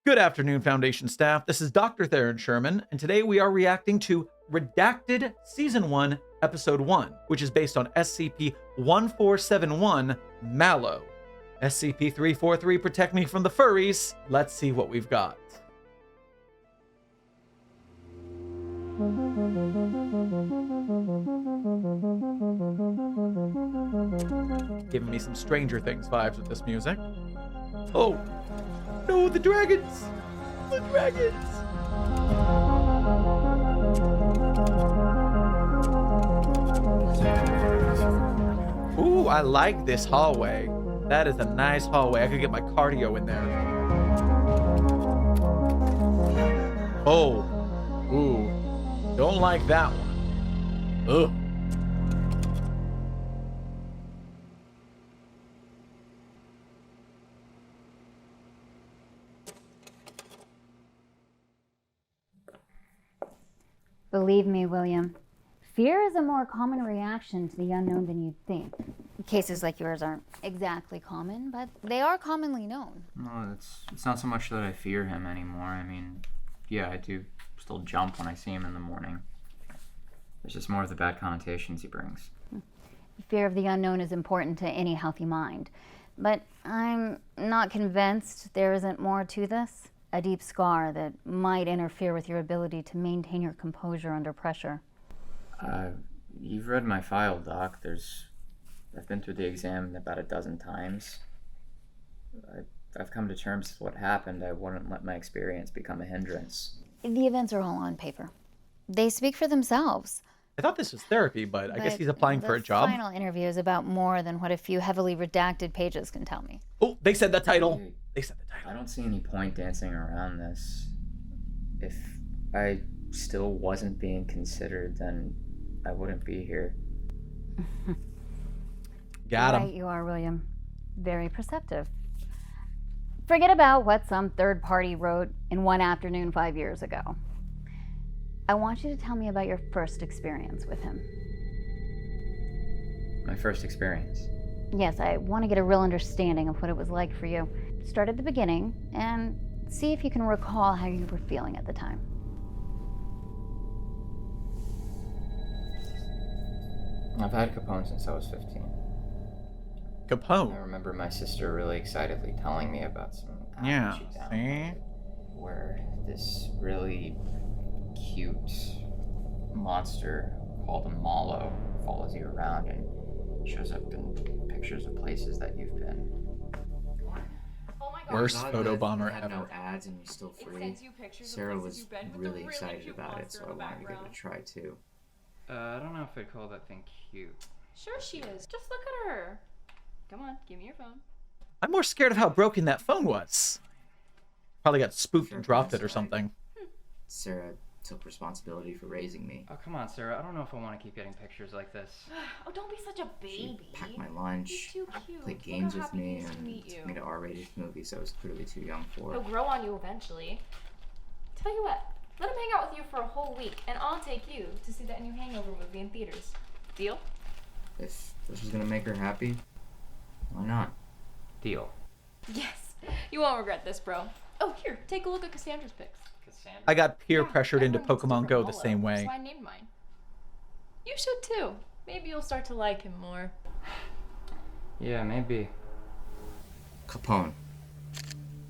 Good afternoon, Foundation staff. This is Dr. Sherman, and today we are reacting to Redacted Season 1, Episode 1, which is based on SCP-1471, Mal-0. SCP-343, protect me from the furries. Let's see what we've got. Giving me some Stranger Things vibes with this music. Oh, no, the dragons! The dragons! Ooh, I like this hallway. That is a nice hallway. I could get my cardio in there. Oh. Ooh. Don't like that one. Ugh. Believe me, William, fear is a more common reaction to the unknown than you'd think. Cases like yours aren't exactly common, but they are commonly known. No, it's not so much that I fear him anymore. I mean, yeah, I do still jump when I see him in the morning. There's just more of the bad connotations he brings. Fear of the unknown is important to any healthy mind, but I'm not convinced there isn't more to this. A deep scar that might interfere with your ability to maintain your composure under pressure. You've read my file, Doc. I've been through the exam about a dozen times. I've come to terms with what happened. I wouldn't let my experience become a hindrance. The events are all on paper. They speak for themselves. I thought this was therapy, but I guess he's applying for a job. The final interview is about more than what a few heavily redacted pages can tell me. Oh, they said the title. They said the title. I don't see any point dancing around this. If I still wasn't being considered, then I wouldn't be here. Got him. Right, you are, William. Very perceptive. Forget about what some third party wrote in one afternoon 5 years ago. I want you to tell me about your first experience with him. My first experience? Yes, I want to get a real understanding of what it was like for you. Start at the beginning and see if you can recall how you were feeling at the time. I've had Capone since I was 15. Capone? I remember my sister really excitedly telling me about some app Yeah, she see? downloaded where this really cute monster called a Mal-0 follows you around and shows up in pictures of places that you've been. Oh my God. Worst photo bomber had ever. no ads and was still free. Sarah was really excited about it, so I wanted to give it a try too. I don't know if I'd call that thing cute. Sure she is. Just look at her. Come on, give me your phone. I'm more scared of how broken that phone was. Probably got spooked and dropped it or Right. something. Sarah took responsibility for raising me. Oh, come on, Sarah. I don't know if I want to keep getting pictures like this. Oh, don't be such a She baby. packed my lunch, He's too cute. played Look games how with happy he me, is to and meet you. took me to R-rated movies I was clearly too young for. He'll grow on you eventually. Tell you what, let him hang out with you for a whole week, and I'll take you to see that new Hangover movie in theaters. Deal? If this was gonna make her happy, why not? Deal. Yes. You won't regret this, bro. Oh, here, take a look at Cassandra's pics. Cassandra. I got peer Yeah, pressured into everyone gets Pokemon different Go the Mal-0, same way. So I named mine. You should too. Maybe you'll start to like him more. Yeah, maybe. Capone.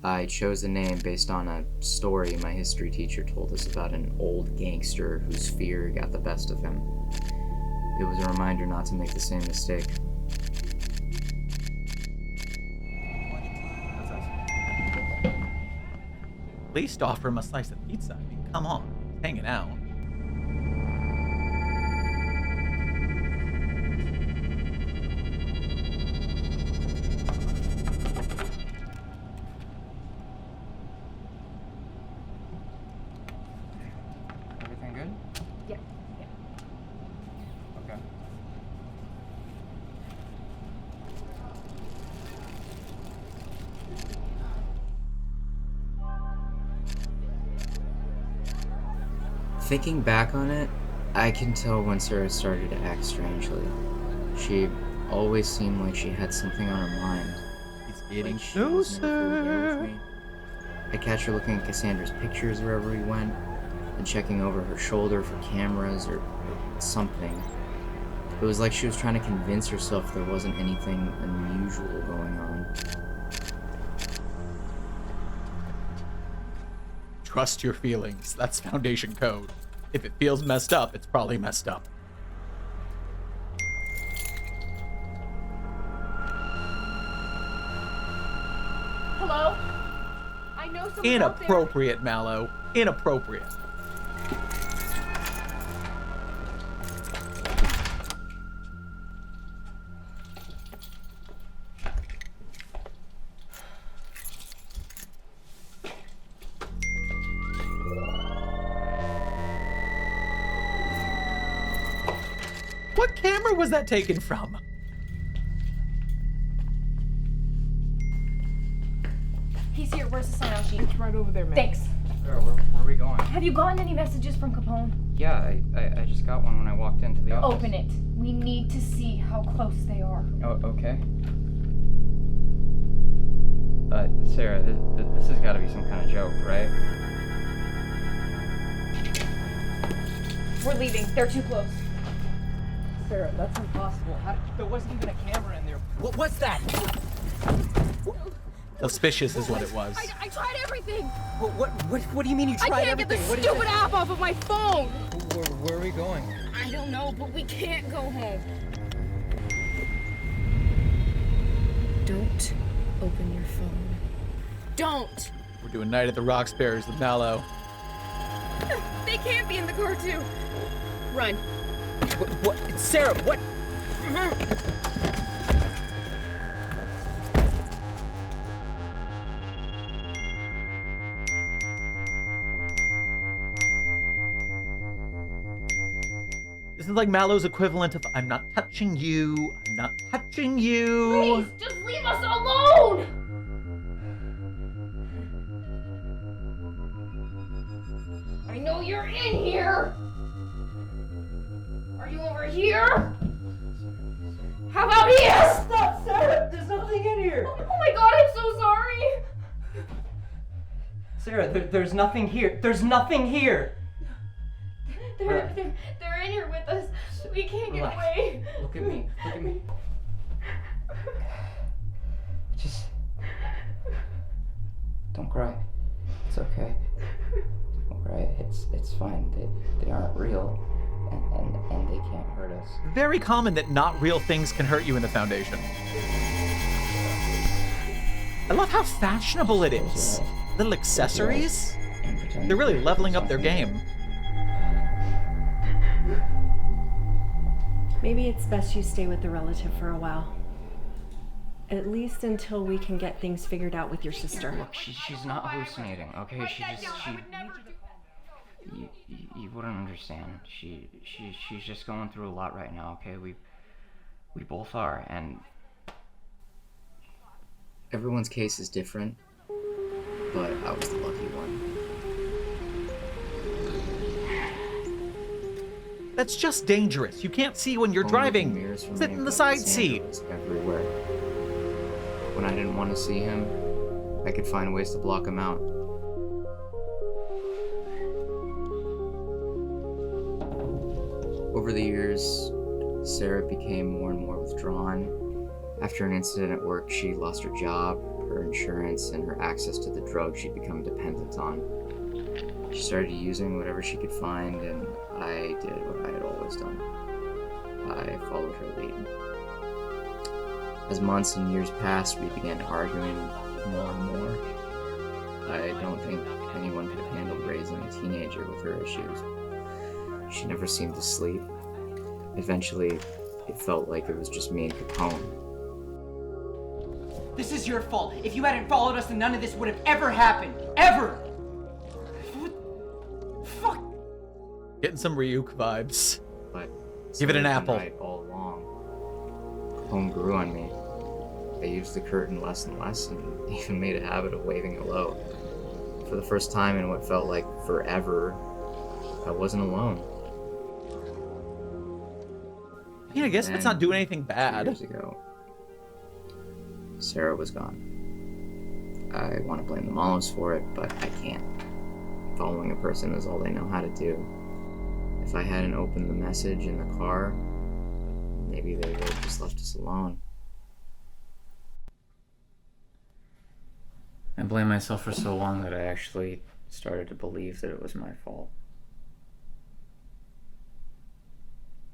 I chose the name based on a story my history teacher told us about an old gangster whose fear got the best of him. It was a reminder not to make the same mistake. At least offer him a slice of pizza. I mean, come on. He's hanging out. Everything good? Yeah. Okay. Thinking back on it, I can tell when Sarah started to act strangely. She always seemed like she had something on her mind. He's getting Like she was never fully there with closer. me. I catch her looking at Cassandra's pictures wherever we went, and checking over her shoulder for cameras or something. It was like she was trying to convince herself there wasn't anything unusual going on. Trust your feelings. That's Foundation code. If it feels messed up, it's probably messed up. Hello? I know someone out there. Inappropriate, Mal-0. Inappropriate. What camera was that taken from? He's here. Where's the sign-out sheet? It's right over there, man. Thanks. Sarah, where are we going? Have you gotten any messages from Capone? Yeah, I just got one when I walked into the office. Open it. We need to see how close they are. Oh, okay. Sarah, this has got to be some kind of joke, right? We're leaving. They're too close. Sarah, that's impossible. There wasn't even a camera in there. What's that? Suspicious is what it was. I tried everything. What do you mean you tried everything? I can't get the stupid app off of my phone. Where are we going? I don't know, but we can't go home. Don't open your phone. Don't. We're doing Night at the Roxbury's with Mal-0. They can't be in the car too. Run. What? Sarah, what? This is like Mal-0's equivalent of, I'm not touching you, I'm not touching you. Please, just leave us alone! I know you're in here! Are you over here? How about here? Stop, Sarah! There's nothing in here! Oh my god, I'm so sorry! Sarah, there's nothing here. There's nothing here! They're in here with us. We can't get Relax. away. Look at me. Look at me. Just... Don't cry. It's okay. Don't cry. It's fine. They aren't real, and they can't hurt us. Very common that not real things can hurt you in the Foundation. I love how fashionable it is. Little accessories. And pretend They're really leveling up their game. Maybe it's best you stay with the relative for a while. At least until we can get things figured out with your sister. Look, she's not hallucinating, okay? You wouldn't understand. She's just going through a lot right now, okay? We both are, and Everyone's case is different, but I was the lucky one. That's just dangerous. You can't see when you're driving. Sit in the side seat. Everywhere. When I didn't want to see him, I could find ways to block him out. Over the years, Sarah became more and more withdrawn. After an incident at work, she lost her job, her insurance, and her access to the drugs she'd become dependent on. She started using whatever she could find, and I did what I had always done. I followed her lead. As months and years passed, we began arguing more and more. I don't think anyone could have handled raising a teenager with her issues. She never seemed to sleep. Eventually, it felt like it was just me and Capone. This is your fault. If you hadn't followed us, then none of this would have ever happened. Ever! Fuck! Getting some Ryuk vibes. But Give it an Sarah's been apple. right all along. Capone grew on me. I used the curtain less and less, and even made a habit of waving hello. For the first time in what felt like forever, I wasn't alone. Yeah, I guess that's not doing anything 2 bad. years ago, Sarah was gone. I want to blame the Mal-0s for it, but I can't. Following a person is all they know how to do. If I hadn't opened the message in the car, maybe they would have just left us alone. I blamed myself for so long that I actually started to believe that it was my fault.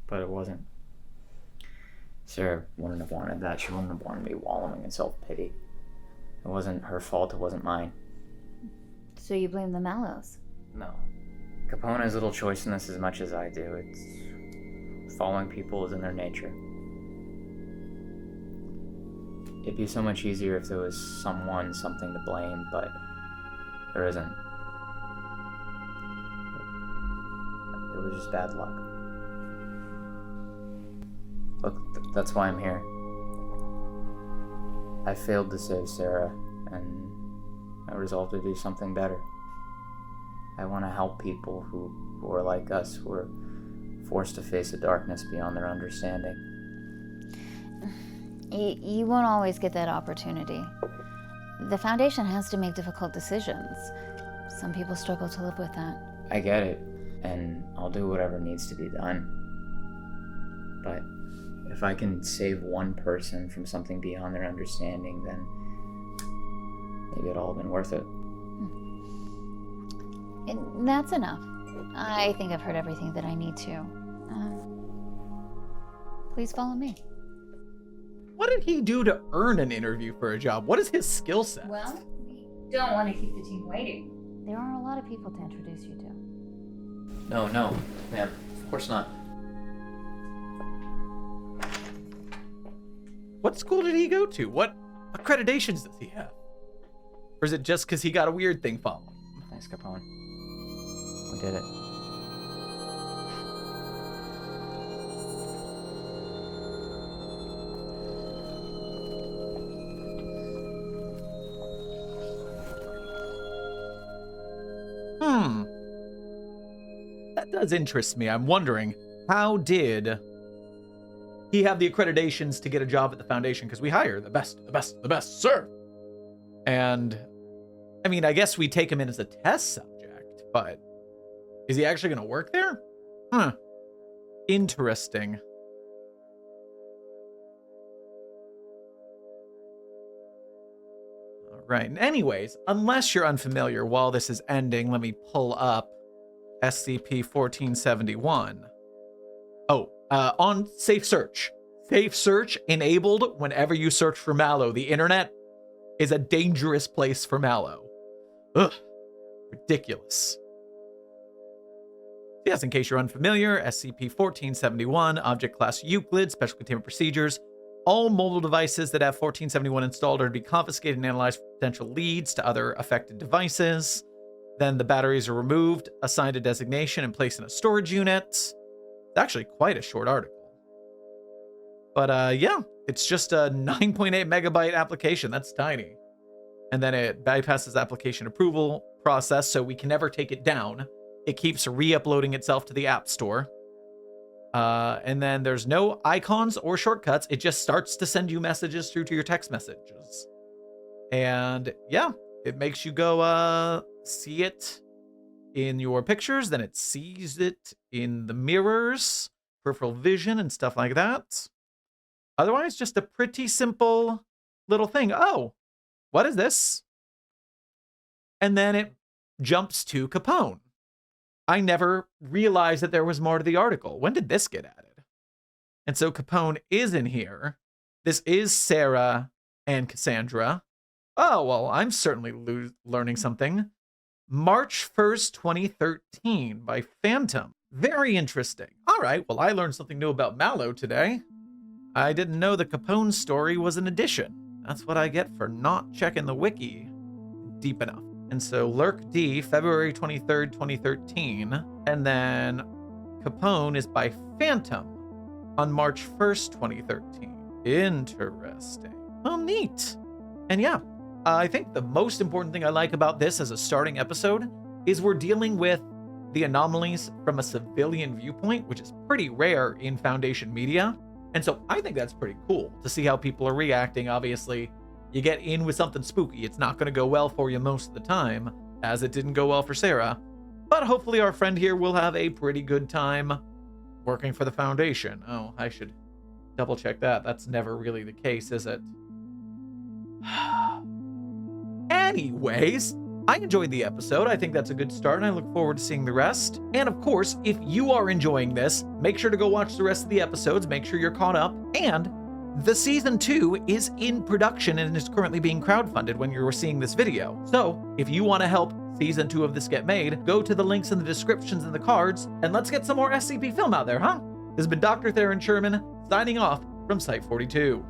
But it wasn't. Sarah wouldn't have wanted that. She wouldn't have wanted me wallowing in self-pity. It wasn't her fault, it wasn't mine. So you blame the Mal-0s? No. Capone has little choice in this as much as I do. It's following people is in their nature. It'd be so much easier if there was someone, something to blame, but there isn't. It was just bad luck. Look, that's why I'm here. I failed to save Sarah, and I resolved to do something better. I want to help people who are like us, who are forced to face a darkness beyond their understanding. You won't always get that opportunity. The Foundation has to make difficult decisions. Some people struggle to live with that. I get it, and I'll do whatever needs to be done. But if I can save one person from something beyond their understanding, then maybe it'll all been worth it. And that's enough. I think I've heard everything that I need to. Please follow me. What did he do to earn an interview for a job? What is his skill set? Well, we don't want to keep the team waiting. There are a lot of people to introduce you to. No, ma'am. Of course not. What school did he go to? What accreditations does he have? Or is it just because he got a weird thing following? Thanks, Capone. We did it. That does interest me. I'm wondering, how did he have the accreditations to get a job at the Foundation? Because we hire the best, sir. And, I mean, I guess we take him in as a test subject, but is he actually going to work there? Interesting. All right. Anyways, unless you're unfamiliar, while this is ending, let me pull up SCP-1471. Oh, on Safe Search. Safe Search enabled whenever you search for Mal-0. The internet is a dangerous place for Mal-0. Ugh. Ridiculous. Yes, in case you're unfamiliar, SCP-1471, Object Class Euclid, Special Containment Procedures. All mobile devices that have 1471 installed are to be confiscated and analyzed for potential leads to other affected devices. Then the batteries are removed, assigned a designation, and placed in a storage unit. It's actually quite a short article. But yeah, it's just a 9.8 megabyte application. That's tiny. And then it bypasses application approval process, so we can never take it down. It keeps re-uploading itself to the App Store. And then there's no icons or shortcuts. It just starts to send you messages through to your text messages. And yeah, it makes you go see it in your pictures, then it sees it in the mirrors, peripheral vision, and stuff like that. Otherwise, just a pretty simple little thing. Oh, what is this? And then it jumps to Capone. I never realized that there was more to the article. When did this get added? And so Capone is in here. This is Sarah and Cassandra. Oh, well, I'm certainly learning something. March 1st, 2013 by Phantom. Very interesting. All right, well, I learned something new about Mal-0 today. I didn't know the Capone story was an addition. That's what I get for not checking the wiki deep enough. And so Lurk D, February 23rd, 2013. And then Capone is by Phantom on March 1st, 2013. Interesting. Oh, neat. And yeah, I think the most important thing I like about this as a starting episode is we're dealing with the anomalies from a civilian viewpoint, which is pretty rare in Foundation media. And so I think that's pretty cool to see how people are reacting. Obviously, you get in with something spooky. It's not going to go well for you most of the time, as it didn't go well for Sarah. But hopefully our friend here will have a pretty good time working for the Foundation. Oh, I should double check that. That's never really the case, is it? Anyways, I enjoyed the episode. I think that's a good start, and I look forward to seeing the rest. And of course, if you are enjoying this, make sure to go watch the rest of the episodes, make sure you're caught up, and the season 2 is in production and is currently being crowdfunded when you're seeing this video. So if you want to help season 2 of this get made, go to the links in the descriptions and the cards, and let's get some more SCP film out there, huh? This has been Dr. Theron Sherman, signing off from Site 42.